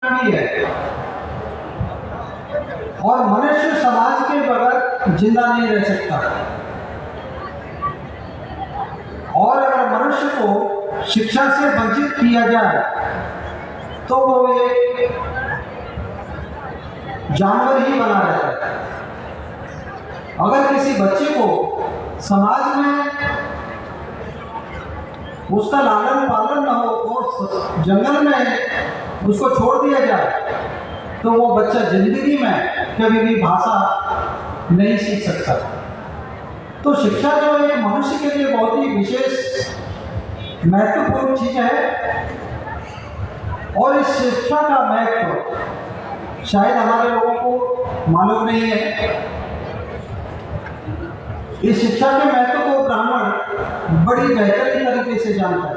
भी है और मनुष्य समाज के बगैर जिंदा नहीं रह सकता। और अगर मनुष्य को शिक्षा से वंचित किया जाए तो वो एक जानवर ही बना रहता है। अगर किसी बच्चे को समाज में उसका लालन पालन न हो और जंगल में उसको छोड़ दिया जाए तो वो बच्चा जिंदगी में कभी भी भाषा नहीं सीख सकता। तो शिक्षा जो एक मनुष्य के लिए बहुत ही विशेष महत्वपूर्ण चीज है और इस शिक्षा का महत्व शायद हमारे लोगों को मालूम नहीं है। इस शिक्षा के महत्व को ब्राह्मण बड़ी बेहतरीन तरीके से जानता है।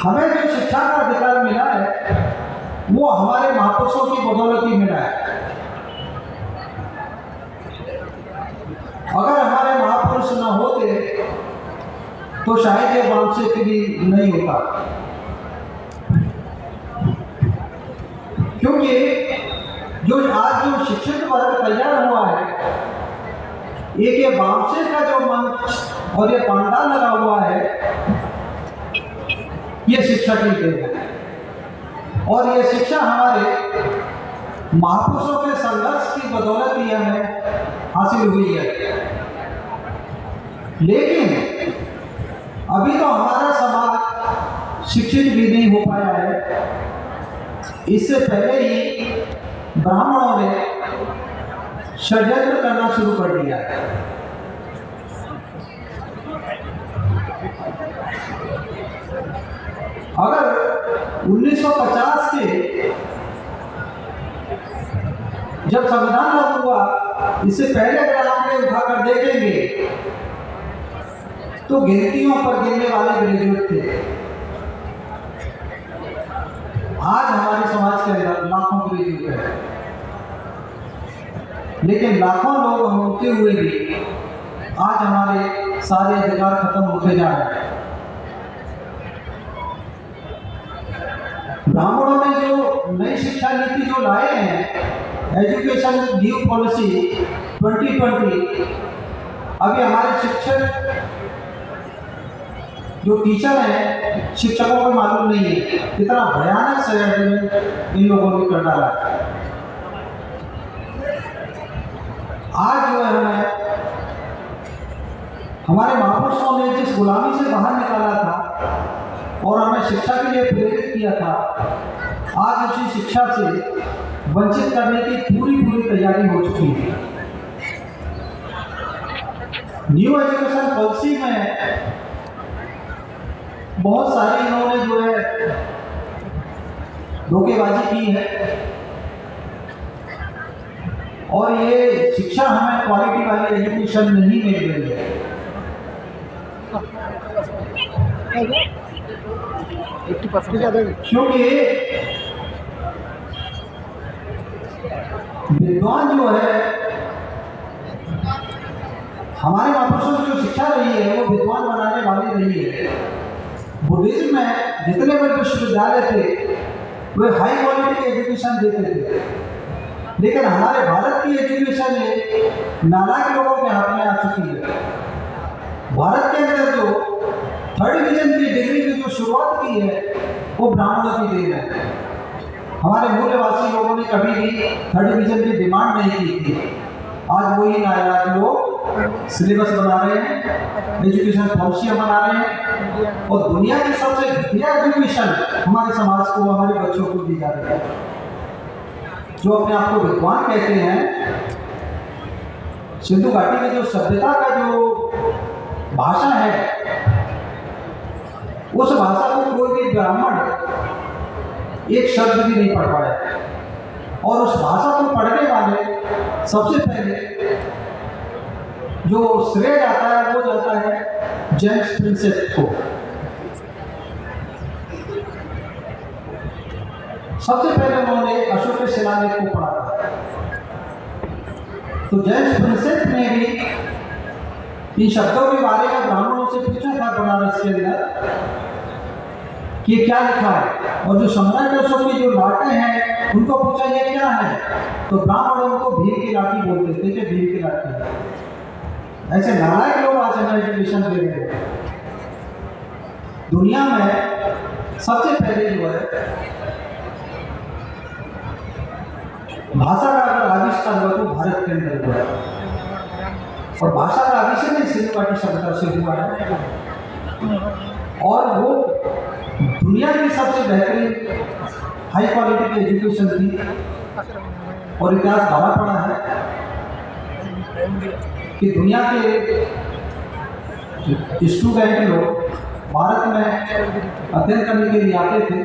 हमें जो शिक्षा का अधिकार मिला है वो हमारे महापुरुषों की बदौलत ही मिला है। अगर हमारे महापुरुष न होते तो शायद ये वांछित भी नहीं होता, क्योंकि जो आज जो शिक्षित वर्ग तैयार हुआ है, एक ये वामसे का जो मंच और ये पांडाल लगा हुआ है, ये शिक्षा की देन है। और ये शिक्षा हमारे महापुरुषों के संघर्ष की बदौलत ही हमें हासिल हुई है। लेकिन अभी तो हमारा समाज शिक्षित भी नहीं हो पाया है। इससे पहले ही ब्राह्मणों ने षड्यंत्र करना शुरू कर दिया है। अगर 1950 के जब संविधान लागू हुआ, इससे पहले अगर आपने उठाकर देखेंगे तो गिनतियों पर गिनने वाले ग्रेजुएट थे। आज हमारे समाज के अंदर लाखों ग्रेजुएट है, लेकिन लाखों लोग होते हुए भी आज हमारे सारे अधिकार खत्म होते जा रहे हैं। ब्राह्मणों ने जो नई शिक्षा नीति जो लाए हैं, एजुकेशन न्यू पॉलिसी 2020, अभी हमारे शिक्षक जो टीचर हैं, शिक्षकों को मालूम नहीं है कितना भयानक षड्यंत्र इन लोगों ने कर डाला। आज जो है हमारे महापुरुषों ने जिस गुलामी से बाहर निकाला था और हमें शिक्षा के लिए प्रेरित किया था, आज उसी शिक्षा से वंचित करने की पूरी तैयारी हो चुकी है। न्यू एजुकेशन पॉलिसी में बहुत सारी इन्होंने जो है धोखेबाजी की है और ये शिक्षा हमें क्वालिटी वाली एजुकेशन नहीं मिल रही है। क्योंकि विद्वान जो है, हमारे महापुरुषों की जो शिक्षा रही है वो विद्वान बनाने वाली रही है। बुद्धिज्म में जितने बड़े विश्वविद्यालय थे वे हाई क्वालिटी की एजुकेशन देते थे, लेकिन हमारे भारत की एजुकेशन नालायक लोगों के हाथ में आ चुकी है। भारत के अंदर जो 3rd डिवीजन की डिग्री की जो शुरुआत की है वो ब्राह्मणों की देन है। हमारे मूल्यवासी लोगों ने कभी भी 3rd डिवीजन की डिमांड नहीं की थी। आज वही नालायक लोग सिलेबस बना रहे हैं, एजुकेशन पॉलिसियां बना रहे हैं और दुनिया की सबसे घटिया एजुकेशन हमारे समाज को, हमारे बच्चों को दी जा रही है। जो अपने आप को विद्वान कहते हैं, सिंधु घाटी की जो सभ्यता का जो भाषा है, उस भाषा को कोई भी ब्राह्मण एक शब्द भी नहीं पढ़ पाया और उस भाषा को पढ़ने वाले सबसे पहले जो श्रेय जाता है वो जाता है जेम्स प्रिंसेप को। सबसे पहले उन्होंने अशोक के शिलालेख को पढ़ा था। तो जेम्स प्रिंसेप ने भी इन शब्दों के बारे में ब्राह्मणों से पूछा था बनारस के अंदर कि क्या लिखा है, और जो सम्राट अशोक की जो लाटें हैं उनको पूछा ये क्या है, तो ब्राह्मण उनको भीम की लाठी बोलते थे कि भीम की लाठी। ऐसे नालायक लोग आज हमें एजुकेशन दे रहे हैं। दुनिया में सबसे पहले जो है भाषा का अगर आविष्कार हुआ तो भारत के अंदर हुआ है, और भाषा का आविष्कार सिंधु घाटी सभ्यता से हुआ है, और वो दुनिया की सबसे बेहतरीन हाई क्वालिटी की एजुकेशन थी, और इतिहास भरा पड़ा है कि दुनिया के स्टूडेंट लोग भारत में अध्ययन करने के लिए आते थे,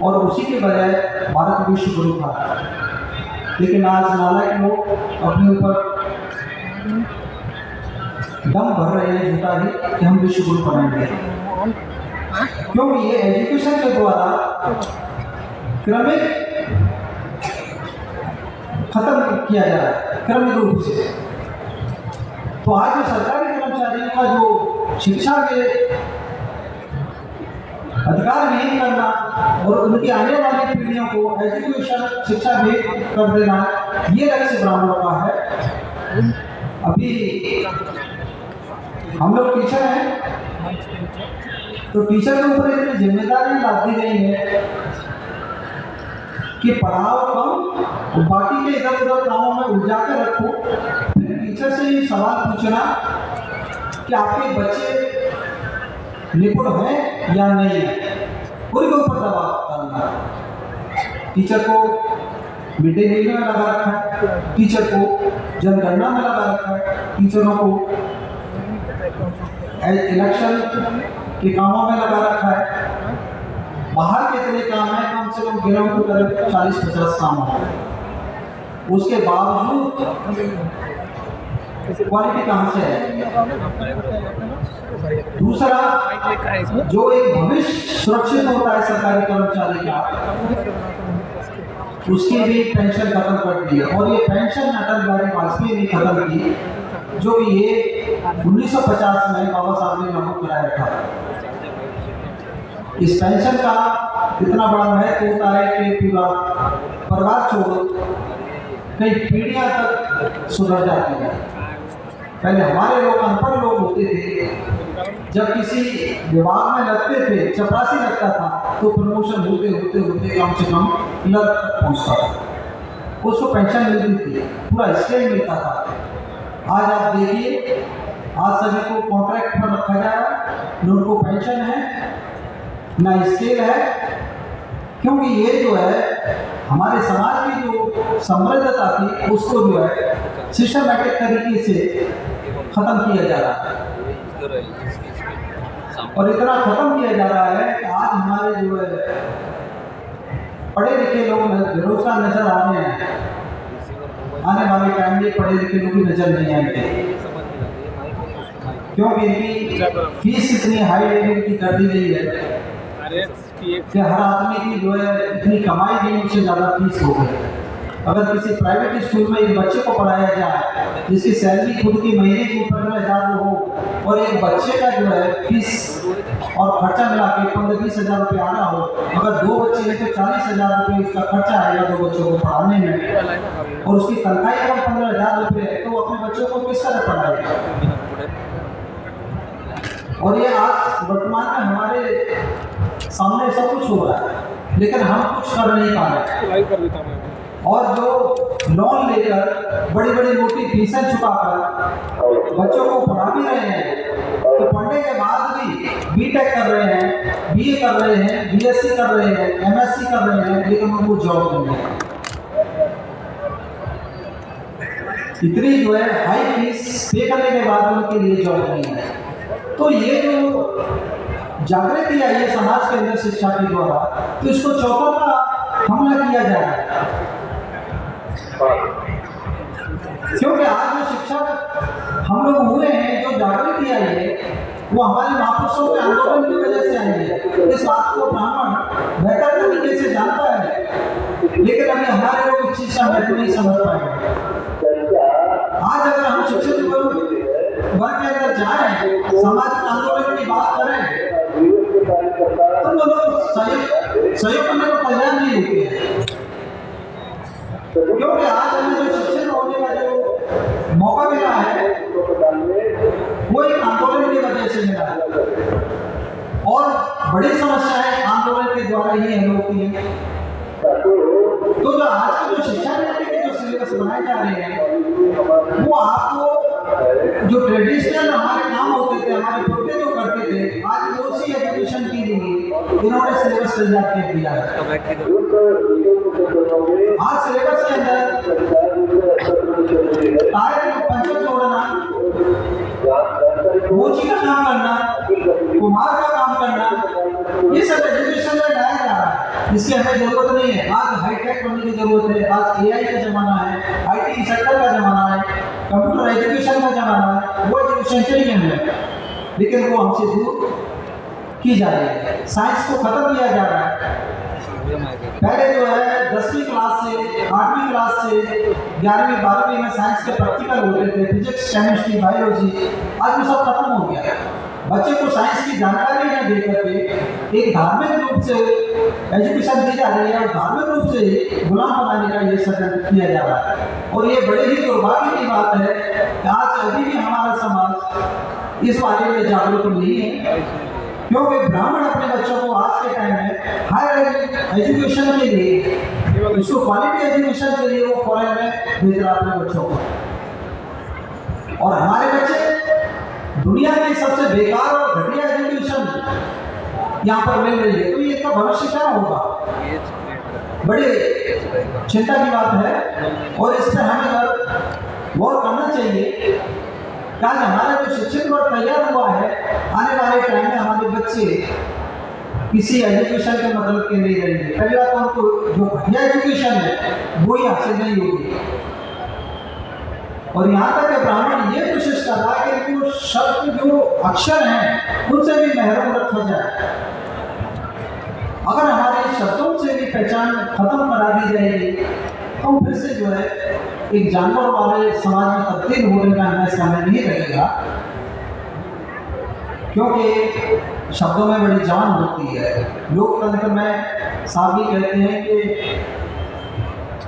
और उसी के बजाय भारत विश्व गुरु था। लेकिन आज नालायक लोग अपने ऊपर दम भर रहे हैं झूठा ही कि हम विश्व गुरु बनाएंगे, क्योंकि ये एजुकेशन के द्वारा क्रमिक खत्म किया जा रहा है, क्रमिक रूप से। तो आज जो सरकारी कर्मचारियों का जो शिक्षा के अधिकार विहीन करना और उनकी आने वाली पीढ़ियों को एजुकेशन शिक्षा भी कर देना, ये लक्ष्य ब्राह्मणों का है। अभी हम लोग टीचर हैं, तो टीचर के ऊपर इतनी जिम्मेदारी लाद दी गई है कि पढ़ाओ कम और बाकी के इधर उधर कामों में उलझा कर रखो। फिर टीचर से ये सवाल पूछना कि आपके बच्चे निपुण हैं या नहीं है, पूरी के ऊपर दबाव डालना। टीचर को मिड डे मील में लगा रखा है, टीचर को जनगणना में लगा रखा है, टीचरों को इलेक्शन के कामों में लगा रखा है। बाहर के इतने काम है, कम से कम गिनों को करीब 40-50 काम है, उसके बावजूद क्वालिटी कहाँ से है? दूसरा, जो एक भविष्य सुरक्षित होता है सरकारी कर्मचारी का, उसकी भी पेंशन खत्म कर दी है, और ये पेंशन अटल बिहारी वाजपेयी ने खत्म की, जो ये 1950 में बाबा साहब ने लागू कराया था। इस पेंशन का इतना बड़ा महत्व होता है कि पूरा परिवार छोड़ो कई पीढ़ियां तक सुधर जाती है। पहले हमारे लोग अनपढ़ लोग होते थे, जब किसी विभाग में लगते थे, चपरासी लगता था, तो प्रमोशन होते होते होते कम से कम क्लर्क तक पहुँचता था, उसको पेंशन मिलती थी, पूरा स्केल मिलता था। आज आप देखिए, आज सभी को कॉन्ट्रैक्ट पर रखा जाए, न उनको पेंशन है ना स्केल है, क्योंकि ये जो है हमारे समाज की जो समृद्धता थी उसको जो है सिस्टमैटिक तरीके से खत्म किया जा रहा है, और इतना खत्म किया जा रहा है कि आज हमारे जो है पढ़े लिखे लोग बेरोजगार नजर आ रहे हैं। आने वाले टाइम में पढ़े लिखे लोग भी नजर नहीं आएंगे, क्योंकि इनकी फीस इतनी हाई लेवल की कर दी गई है कि हर आदमी की जो है इतनी कमाई नहीं, उससे ज़्यादा फीस हो गई। अगर किसी प्राइवेट स्कूल में एक बच्चे को पढ़ाया जाए जिसकी सैलरी खुद की महीने की 15,000 हो, और एक बच्चे का जो है फीस और खर्चा मिला के 15-20 हज़ार रुपये आ रहा हो, अगर 2 बच्चे हैं तो 40,000 रुपये उसका खर्चा आएगा 2 बच्चों को पढ़ाने में, और उसकी तनख्वाही अगर 15,000 रुपये है, तो अपने बच्चों को किस तरह पढ़ाएगा? और ये आज वर्तमान में हमारे सामने सब कुछ हो रहा है, लेकिन हम कुछ कर नहीं पा रहे। और जो लोन लेकर बड़ी बड़ी मोटी फीसें चुकाकर बच्चों को पढ़ा भी रहे हैं, तो पढ़ने के बाद भी बीटेक कर रहे हैं, बीए कर रहे हैं, बीएससी कर रहे हैं, एमएससी कर रहे हैं, लेकिन उनको जॉब नहीं है। इतनी जो है हाई फीस पे करने के बाद उनके लिए जॉब नहीं है। तो ये जो जागृति आई है समाज के अंदर शिक्षा के द्वारा, तो इसको चौतरफा हमला किया जाए, क्योंकि आज जो शिक्षा हम लोग हुए हैं, जो जागृति आई है, वो हमारे महापुरुषों के आंदोलन की वजह से आई है। इस बात को ब्राह्मण बेहतर तरीके से जानता है, लेकिन अभी हमारे लोग इस चीज का महत्व नहीं समझ पाएंगे। आज अगर हम शिक्षित वर्ग के अंदर जाएं, सामाजिक आंदोलन की बात करें, तो लोग सहयोग करने को तैयार नहीं होते हैं, क्योंकि आज हमें जो शिक्षित होने का जो मौका मिला है वो एक आंदोलन की वजह से मिला है, और बड़ी समस्याएं आंदोलन के द्वारा ही हल होती हैं। तो जो आज की जो शिक्षा नीति के जो सिलेबस बनाए जा रहे हैं, वो आपको जो ट्रेडिशनल हमारे काम होते थे, हमारे पूर्वज जो करते थे, आज उसी एजुकेशन के लिए इन्होंने सिलेबस तैयार कर दिया है। आज सिलेबस के अंदर पंचम जोड़ना, मोची का काम करना, कुमार का काम करना, ये सब एजुकेशन में लाया जा रहा है। इसकी हमें जरूरत नहीं है। आज हाईटेक बनने की जरूरत है। आज एआई का जमाना है, आईटी सेक्टर का जमाना है, कंप्यूटर एजुकेशन का जमाना है। वो एजुकेशन चाहिए हमें, लेकिन वो हमसे दूर की जा रही है। साइंस को खत्म किया जा रहा है। पहले जो है 10वीं क्लास से 8वीं क्लास से 11वीं 12वीं में साइंस के प्रैक्टिकल होते थे, फिजिक्स, केमिस्ट्री, बायोलॉजी। आज वो सब खत्म हो गया। बच्चे को साइंस की जानकारी न दे करके एक धार्मिक रूप से एजुकेशन दी जा रही है, और धार्मिक रूप से गुलाम बनाने का ये सदन किया जा रहा है। और ये बड़े ही दुर्भाग्य की बात है कि आज अभी भी हमारा समाज इस बारे में जागरूक नहीं है, क्योंकि ब्राह्मण अपने बच्चों को आज के टाइम में हायर एजुकेशन के लिए, उसको क्वालिटी एजुकेशन के लिए वो फॉरेन में भेज रहा है अपने बच्चों को, और हमारे बच्चे दुनिया की सबसे बेकार और घटिया एजुकेशन यहाँ पर मिल रही है। तो ये इसका भविष्य क्या होगा? बड़ी चिंता की बात है, और इस पर हमें गौर करना चाहिए। आज हमारा जो शिक्षित वर्ग तैयार हुआ है, आने वाले टाइम में हमारे बच्चे किसी एजुकेशन के मतलब के नहीं रहेंगे। पहली बात, उनको जो घटिया एजुकेशन है वो ही हासिल नहीं होगी। और यहाँ तक कि ब्राह्मण ये कोशिश कर रहा है कि वो शब्द जो अक्षर हैं उनसे भी महरूम रखा जाए। अगर हमारे शब्दों से भी पहचान खत्म करा दी जाएगी, तो फिर से जो है एक जानवर वाले समाज में तब्दील होने का हमें समय नहीं लगेगा, क्योंकि शब्दों में बड़ी जान होती है। लोकतंत्र में साहब भी कहते हैं कि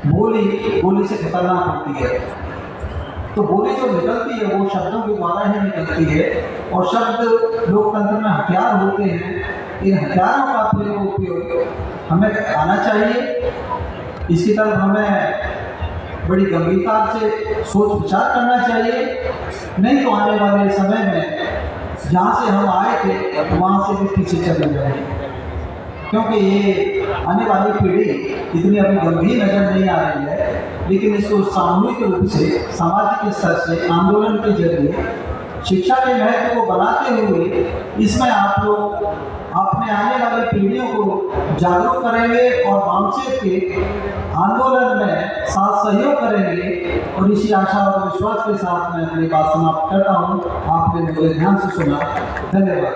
बोली से खतरनाक होती है। तो बोली जो निकलती है वो शब्दों के द्वारा ही निकलती है, और शब्द लोकतंत्र में हथियार होते हैं। इन हथियारों का उपयोग हमें आना चाहिए। इसकी तरफ हमें बड़ी गंभीरता से सोच विचार करना चाहिए, नहीं तो आने वाले समय में जहाँ से हम आए थे वहाँ से भी पीछे चले जाएंगे, क्योंकि ये आने वाली पीढ़ी इतनी अभी गंभीर नजर नहीं आ रही है। लेकिन इसको सामूहिक रूप से सामाजिक स्तर से आंदोलन के जरिए शिक्षा के महत्व को बनाते हुए इसमें आप लोग अपने आने वाली पीढ़ियों को जागरूक करेंगे, और वामसेक के आंदोलन में साथ सहयोग करेंगे। और इसी आशा और विश्वास के साथ मैं अपनी बात समाप्त करता हूँ। आपने मुझे ध्यान से सुना। धन्यवाद।